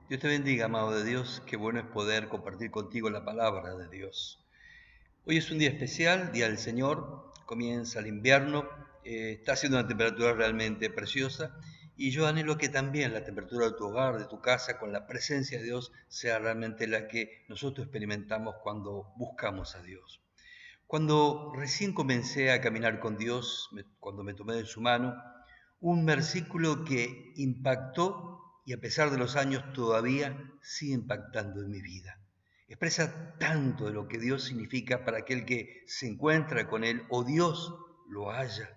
Dios te bendiga, amado de Dios. Qué bueno es poder compartir contigo la palabra de Dios. Hoy es un día especial, Día del Señor. Comienza el invierno. Está haciendo una temperatura realmente preciosa. Y yo anhelo que también la temperatura de tu hogar, de tu casa, con la presencia de Dios, sea realmente la que nosotros experimentamos cuando buscamos a Dios. Cuando recién comencé a caminar con Dios, cuando me tomé de su mano, un versículo que impactó y a pesar de los años todavía sigue impactando en mi vida. Expresa tanto de lo que Dios significa para aquel que se encuentra con Él o Dios lo halla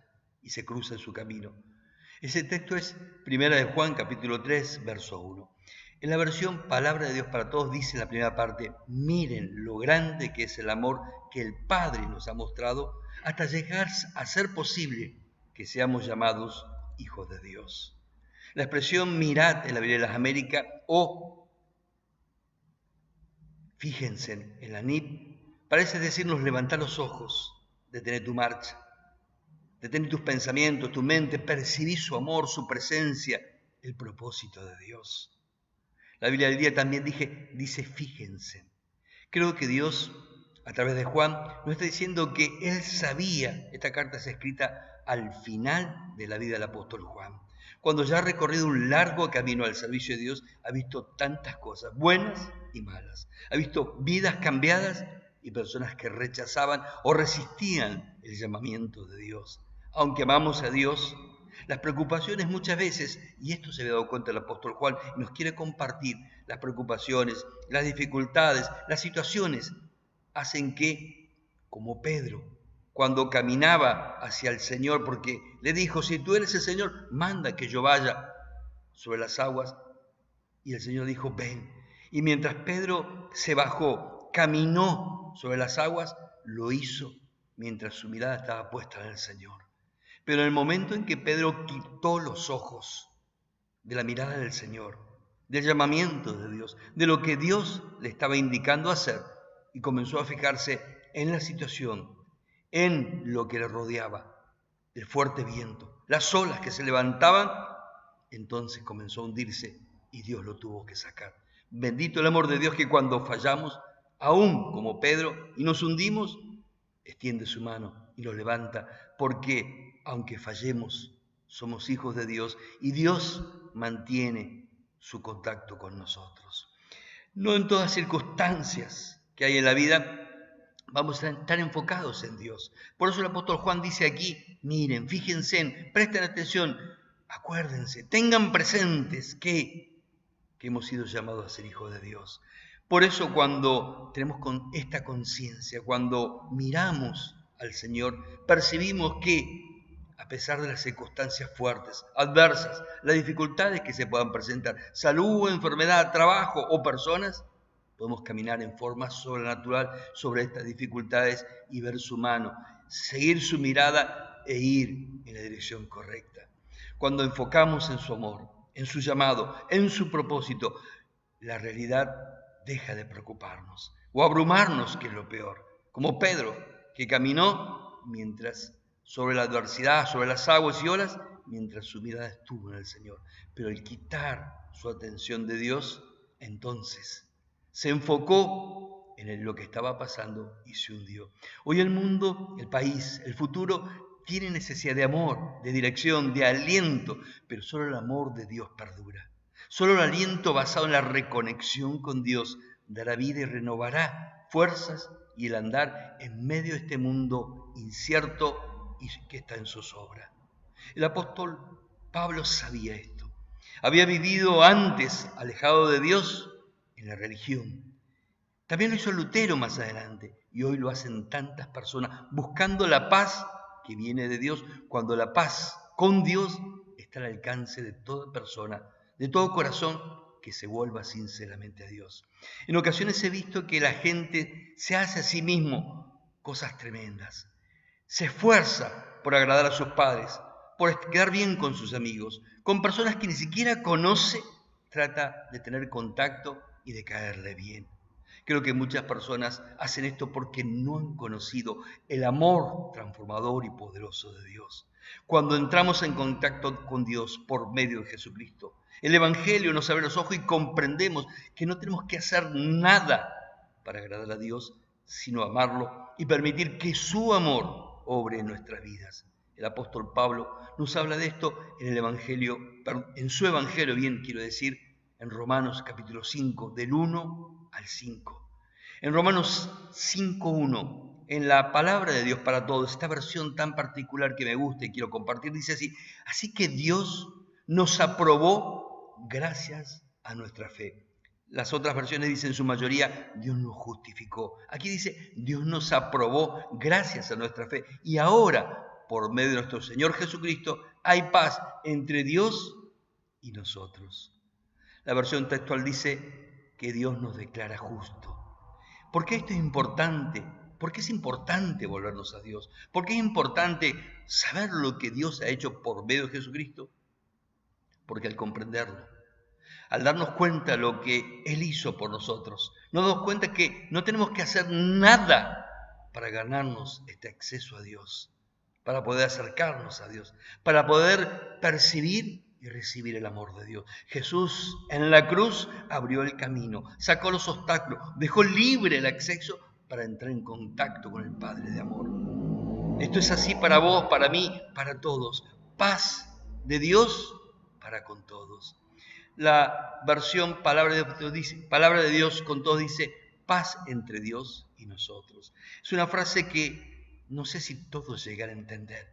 y se cruza en su camino. Ese texto es Primera de Juan, capítulo 3, verso 1. En la versión Palabra de Dios para Todos dice en la primera parte: miren lo grande que es el amor que el Padre nos ha mostrado hasta llegar a ser posible que seamos llamados hijos de Dios. La expresión mirad en la Biblia de las Américas o fíjense en la NIP parece decirnos levantar los ojos, detener tu marcha, detener tus pensamientos, tu mente, percibir su amor, su presencia, el propósito de Dios. La Biblia del día también dice fíjense. Creo que Dios, a través de Juan, nos está diciendo que Él sabía, esta carta es escrita al final de la vida del apóstol Juan. Cuando ya ha recorrido un largo camino al servicio de Dios, ha visto tantas cosas, buenas y malas. Ha visto vidas cambiadas y personas que rechazaban o resistían el llamamiento de Dios. Aunque amamos a Dios, las preocupaciones muchas veces, y esto se había dado cuenta el apóstol Juan, nos quiere compartir, las preocupaciones, las dificultades, las situaciones, hacen que, como Pedro, cuando caminaba hacia el Señor, porque le dijo, si tú eres el Señor, manda que yo vaya sobre las aguas, y el Señor dijo, ven. Y mientras Pedro se bajó, caminó sobre las aguas, lo hizo mientras su mirada estaba puesta en el Señor. Pero en el momento en que Pedro quitó los ojos de la mirada del Señor, del llamamiento de Dios, de lo que Dios le estaba indicando hacer, y comenzó a fijarse en la situación, en lo que le rodeaba, el fuerte viento, las olas que se levantaban, entonces comenzó a hundirse y Dios lo tuvo que sacar. Bendito el amor de Dios que cuando fallamos, aún como Pedro, y nos hundimos, extiende su mano y nos levanta, porque aunque fallemos, somos hijos de Dios y Dios mantiene su contacto con nosotros. No en todas circunstancias que hay en la vida vamos a estar enfocados en Dios. Por eso el apóstol Juan dice aquí, miren, fíjense, presten atención, acuérdense, tengan presentes que hemos sido llamados a ser hijos de Dios. Por eso cuando tenemos esta conciencia, cuando miramos al Señor, percibimos que a pesar de las circunstancias fuertes, adversas, las dificultades que se puedan presentar, salud, enfermedad, trabajo o personas, podemos caminar en forma sobrenatural sobre estas dificultades y ver su mano, seguir su mirada e ir en la dirección correcta. Cuando enfocamos en su amor, en su llamado, en su propósito, la realidad deja de preocuparnos o abrumarnos, que es lo peor. Como Pedro, que caminó mientras sobre la adversidad, sobre las aguas y olas, mientras su mirada estuvo en el Señor. Pero al quitar su atención de Dios, entonces se enfocó en lo que estaba pasando y se hundió. Hoy el mundo, el país, el futuro tiene necesidad de amor, de dirección, de aliento, pero solo el amor de Dios perdura. Solo el aliento basado en la reconexión con Dios dará vida y renovará fuerzas y el andar en medio de este mundo incierto y que está en zozobra. El apóstol Pablo sabía esto. Había vivido antes alejado de Dios en la religión. También lo hizo Lutero más adelante y hoy lo hacen tantas personas buscando la paz que viene de Dios, cuando la paz con Dios está al alcance de toda persona, de todo corazón que se vuelva sinceramente a Dios. En ocasiones he visto que la gente se hace a sí mismo cosas tremendas, se esfuerza por agradar a sus padres, por quedar bien con sus amigos, con personas que ni siquiera conoce, trata de tener contacto y de caerle bien. Creo que muchas personas hacen esto porque no han conocido el amor transformador y poderoso de Dios. Cuando entramos en contacto con Dios por medio de Jesucristo, El Evangelio nos abre los ojos y comprendemos que no tenemos que hacer nada para agradar a Dios, sino amarlo y permitir que su amor obre en nuestras vidas. El apóstol Pablo nos habla de esto en el Evangelio, en su Evangelio, en Romanos capítulo 5, del 1 al 5. En Romanos 5:1, en la palabra de Dios para todos, esta versión tan particular que me gusta y quiero compartir, dice así: así que Dios nos aprobó gracias a nuestra fe. Las otras versiones dicen en su mayoría, Dios nos justificó. Aquí dice, Dios nos aprobó gracias a nuestra fe. Y ahora, por medio de nuestro Señor Jesucristo, hay paz entre Dios y nosotros. La versión textual dice que Dios nos declara justo. ¿Por qué esto es importante? ¿Por qué es importante volvernos a Dios? ¿Por qué es importante saber lo que Dios ha hecho por medio de Jesucristo? Porque al comprenderlo, al darnos cuenta de lo que Él hizo por nosotros, nos damos cuenta que no tenemos que hacer nada para ganarnos este acceso a Dios, para poder acercarnos a Dios, para poder percibir y recibir el amor de Dios. Jesús en la cruz abrió el camino, sacó los obstáculos, dejó libre el acceso para entrar en contacto con el Padre de amor. Esto es así para vos, para mí, para todos. Paz de Dios para con todos. La versión Palabra de Dios con todos dice paz entre Dios y nosotros. Es una frase que no sé si todos llegan a entender.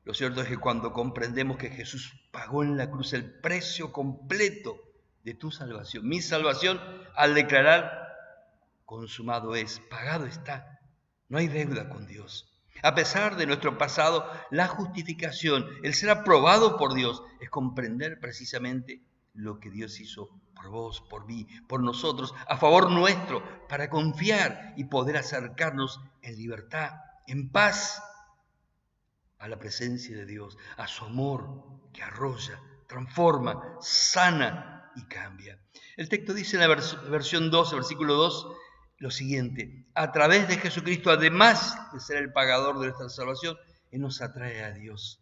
Lo cierto es que cuando comprendemos que Jesús pagó en la cruz el precio completo de tu salvación, mi salvación, al declarar consumado es, pagado está, no hay deuda con Dios. A pesar de nuestro pasado, la justificación, el ser aprobado por Dios, es comprender precisamente lo que Dios hizo por vos, por mí, por nosotros, a favor nuestro, para confiar y poder acercarnos en libertad, en paz, a la presencia de Dios, a su amor que arrolla, transforma, sana y cambia. El texto dice en la versión 2, versículo 2, lo siguiente: a través de Jesucristo, además de ser el pagador de nuestra salvación, Él nos atrae a Dios.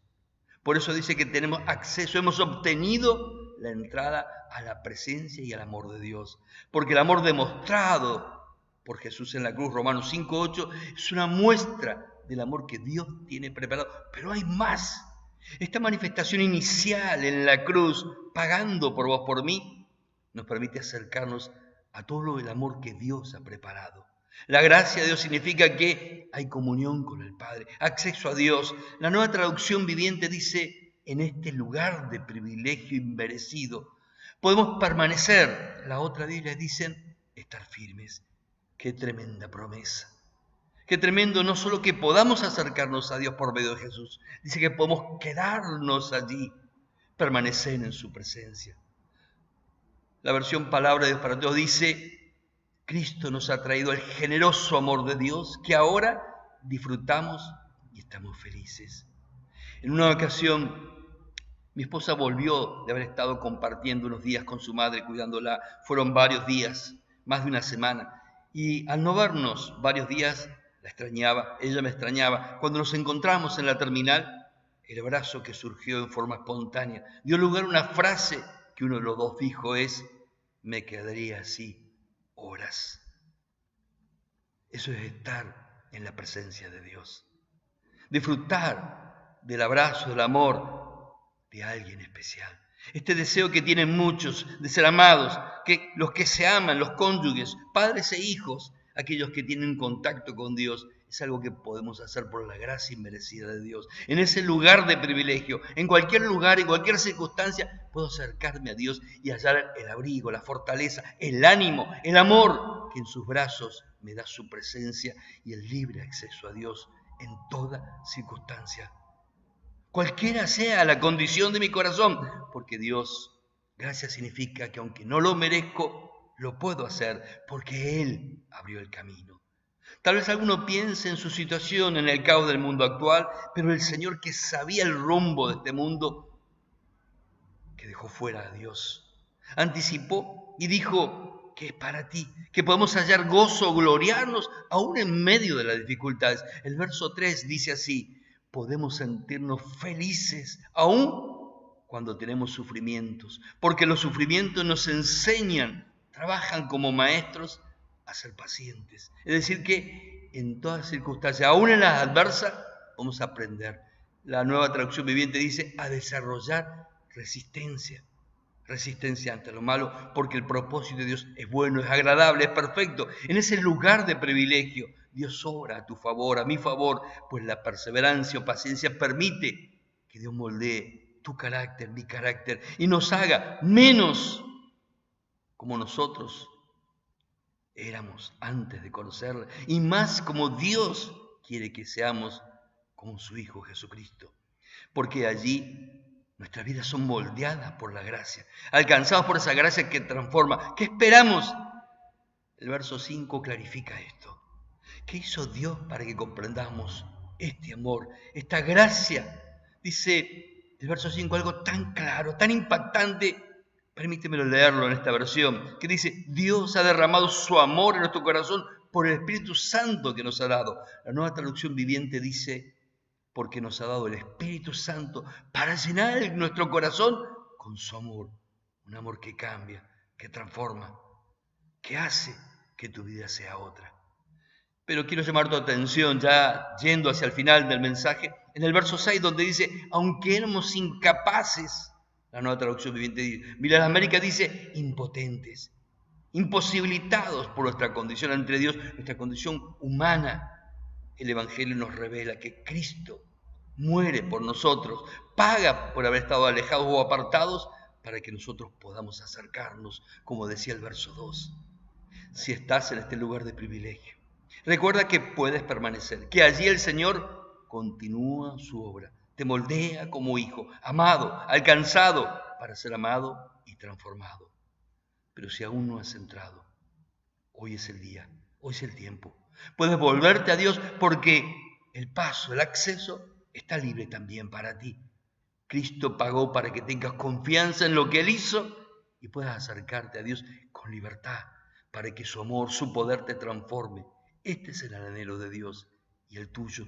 Por eso dice que tenemos acceso, hemos obtenido la entrada a la presencia y al amor de Dios. Porque el amor demostrado por Jesús en la cruz, Romanos 5:8, es una muestra del amor que Dios tiene preparado. Pero hay más. Esta manifestación inicial en la cruz, pagando por vos, por mí, nos permite acercarnos a todo el amor que Dios ha preparado. La gracia de Dios significa que hay comunión con el Padre, acceso a Dios. La Nueva Traducción Viviente dice, en este lugar de privilegio inmerecido, podemos permanecer. La otra Biblia dicen, estar firmes. Qué tremenda promesa. Qué tremendo no solo que podamos acercarnos a Dios por medio de Jesús, dice que podemos quedarnos allí, permanecer en su presencia. La versión Palabra de Dios para Todos dice, Cristo nos ha traído el generoso amor de Dios que ahora disfrutamos y estamos felices. En una ocasión, mi esposa volvió de haber estado compartiendo unos días con su madre, cuidándola. Fueron varios días, más de una semana. Y al no vernos varios días, la extrañaba, ella me extrañaba. Cuando nos encontramos en la terminal, el abrazo que surgió en forma espontánea dio lugar a una frase que uno de los dos dijo es, me quedaría así horas. Eso es estar en la presencia de Dios. Disfrutar del abrazo, del amor de alguien especial. Este deseo que tienen muchos de ser amados, que los que se aman, los cónyuges, padres e hijos, aquellos que tienen contacto con Dios, es algo que podemos hacer por la gracia inmerecida de Dios. En ese lugar de privilegio, en cualquier lugar, en cualquier circunstancia, puedo acercarme a Dios y hallar el abrigo, la fortaleza, el ánimo, el amor, que en sus brazos me da su presencia y el libre acceso a Dios en toda circunstancia. Cualquiera sea la condición de mi corazón, porque Dios, gracia significa que aunque no lo merezco, lo puedo hacer, porque Él abrió el camino. Tal vez alguno piense en su situación, en el caos del mundo actual, pero el Señor, que sabía el rumbo de este mundo, que dejó fuera a Dios, anticipó y dijo que es para ti, que podemos hallar gozo, gloriarnos, aún en medio de las dificultades. El verso 3 dice así, podemos sentirnos felices, aún cuando tenemos sufrimientos, porque los sufrimientos nos enseñan, trabajan como maestros a ser pacientes. Es decir, que en todas circunstancias, aún en las adversas, vamos a aprender. La Nueva Traducción Viviente dice a desarrollar resistencia. Resistencia ante lo malo, porque el propósito de Dios es bueno, es agradable, es perfecto. En ese lugar de privilegio, Dios obra a tu favor, a mi favor, pues la perseverancia o paciencia permite que Dios moldee tu carácter, mi carácter, y nos haga menos como nosotros éramos antes de conocerle, y más como Dios quiere que seamos como su Hijo Jesucristo. Porque allí nuestras vidas son moldeadas por la gracia, alcanzados por esa gracia que transforma. ¿Qué esperamos? El verso 5 clarifica esto. ¿Qué hizo Dios para que comprendamos este amor, esta gracia? Dice el verso 5 algo tan claro, tan impactante. Permítemelo leerlo en esta versión, que dice: Dios ha derramado su amor en nuestro corazón por el Espíritu Santo que nos ha dado. La Nueva Traducción Viviente dice: porque nos ha dado el Espíritu Santo para llenar nuestro corazón con su amor. Un amor que cambia, que transforma, que hace que tu vida sea otra. Pero quiero llamar tu atención, ya yendo hacia el final del mensaje, en el verso 6, donde dice: aunque éramos incapaces, la Nueva Traducción Viviente dice, Mira, América dice impotentes, imposibilitados por nuestra condición ante Dios, nuestra condición humana. El Evangelio nos revela que Cristo muere por nosotros, paga por haber estado alejados o apartados para que nosotros podamos acercarnos, como decía el verso 2. Si estás en este lugar de privilegio, recuerda que puedes permanecer, que allí el Señor continúa su obra, te moldea como hijo, amado, alcanzado para ser amado y transformado. Pero si aún no has entrado, hoy es el día, hoy es el tiempo. Puedes volverte a Dios porque el paso, el acceso está libre también para ti. Cristo pagó para que tengas confianza en lo que Él hizo y puedas acercarte a Dios con libertad, para que su amor, su poder te transforme. Este es el anhelo de Dios y el tuyo